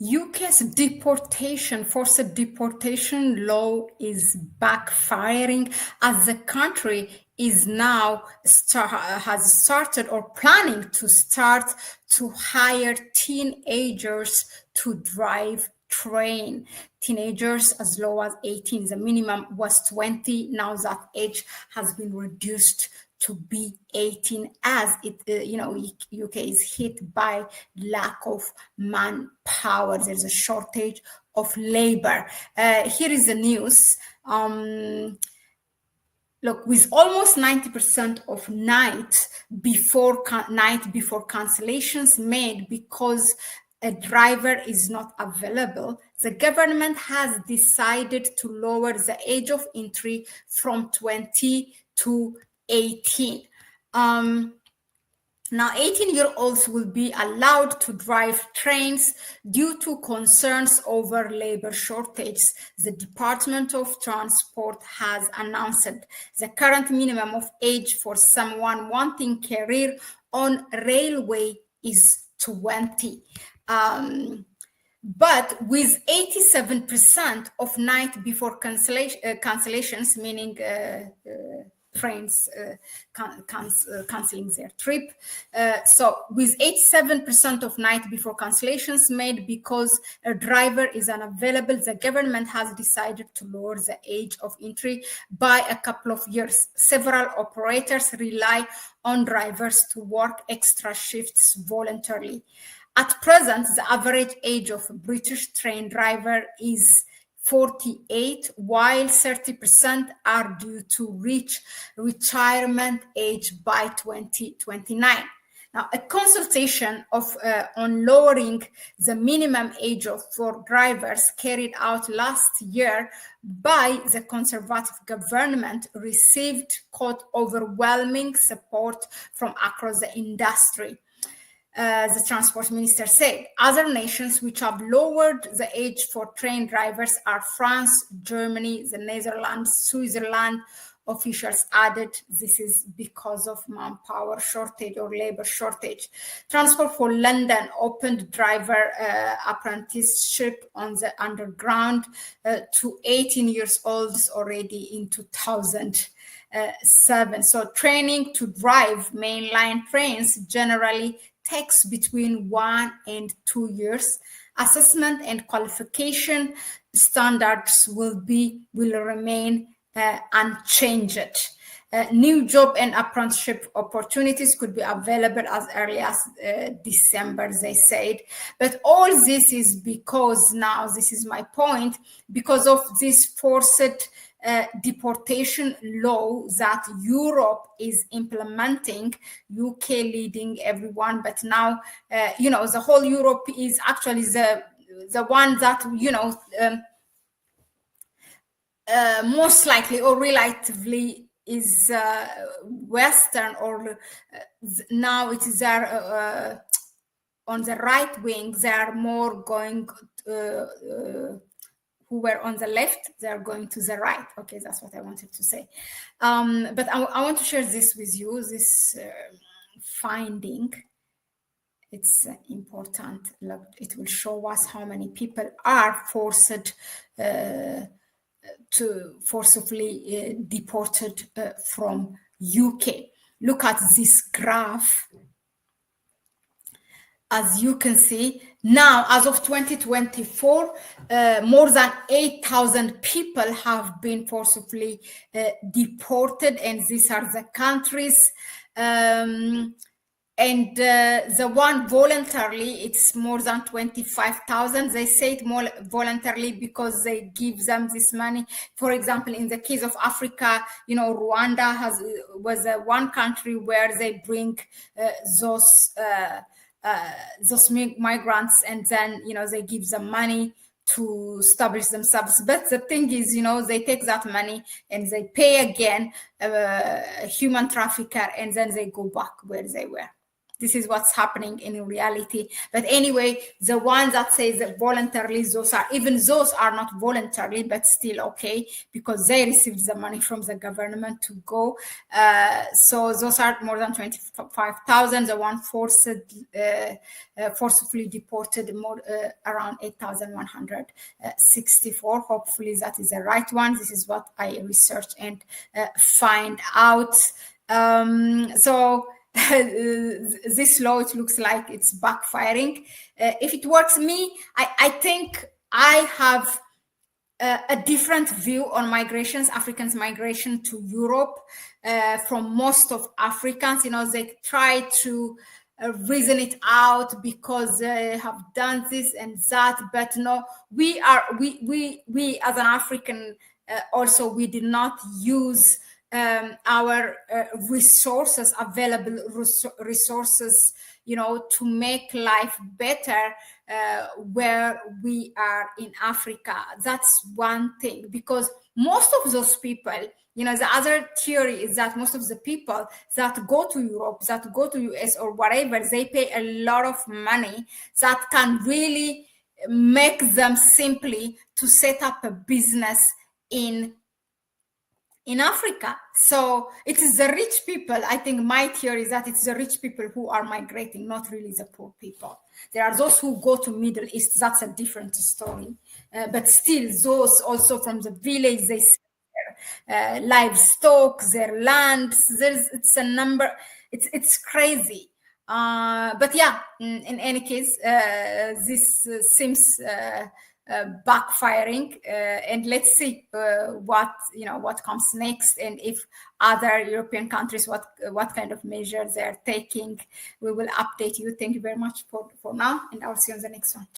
UK's forced deportation law is backfiring as the country is now has started or planning to start to hire teenagers to drive train. Teenagers as low as 18. The minimum was 20. Now that age has been reduced to be 18 as it UK is hit by lack of manpower. There's a shortage of labor. Here is the news. Look, with almost 90% of night before cancellations made because a driver is not available, the government has decided to lower the age of entry from 20 to 18. Now, 18-year-olds will be allowed to drive trains due to concerns over labor shortages. The Department of Transport has announced the current minimum of age for someone wanting career on railway is 20. But with 87% of night before cancellations, meaning trains canceling their trip. So with 87% of night before cancellations made because a driver is unavailable, the government has decided to lower the age of entry by a couple of years. Several operators rely on drivers to work extra shifts voluntarily. At present, the average age of a British train driver is 48, while 30% are due to reach retirement age by 2029. Now, a consultation on lowering the minimum age for drivers carried out last year by the Conservative government received overwhelming support from across the industry. The transport minister said. Other nations which have lowered the age for train drivers are France, Germany, the Netherlands, Switzerland. Officials added this is because of manpower shortage or labor shortage. Transport for London opened driver apprenticeship on the underground to 18 years olds already in 2007. So training to drive mainline trains generally takes between 1 and 2 years. Assessment and qualification standards will remain unchanged. New job and apprenticeship opportunities could be available as early as December, they said. But all this is because now, this is my point, because of this forced deportation law that Europe is implementing, UK leading everyone, but now, the whole Europe is actually the one that, most likely or relatively is Western, or now it is there on the right wing, they are more going who were on the left, they are going to the right. Okay, that's what I wanted to say. But I want to share this with you, this finding. It's important. Look, it will show us how many people are forcibly deported from UK. Look at this graph. As you can see, now, as of 2024, more than 8,000 people have been forcibly deported, and these are the countries. And the one voluntarily, it's more than 25,000. They say it more voluntarily because they give them this money. For example, in the case of Africa, Rwanda was one country where they bring those migrants, and then they give them money to establish themselves. But the thing is, they take that money and they pay again a human trafficker, and then they go back where they were. this is what's happening in reality. But anyway, the ones that say that voluntarily, those are not voluntarily, but still okay, because they received the money from the government to go. So those are more than 25,000. The one forcefully deported, more around 8,164. Hopefully that is the right one. This is what I researched and find out. So this law, it looks like it's backfiring. If it works I think I have a different view on migrations, Africans' migration to Europe from most of Africans. They try to reason it out because they have done this and that, but no, we as an African also, we did not use our resources, available resources, to make life better where we are in Africa. That's one thing, because most of those people, the other theory is that most of the people that go to Europe, that go to US or whatever, they pay a lot of money that can really make them simply to set up a business in Africa. So it is the rich people. I think my theory is that it's the rich people who are migrating, not really the poor people. There are those who go to Middle East. That's a different story. But still, those also from the village, they sell their livestock, their land. It's a number. It's crazy. But yeah, in any case, this seems backfiring, and let's see what comes next, and if other European countries, what kind of measures they're taking. We will update you. Thank you very much for now, and I'll see you on the next one.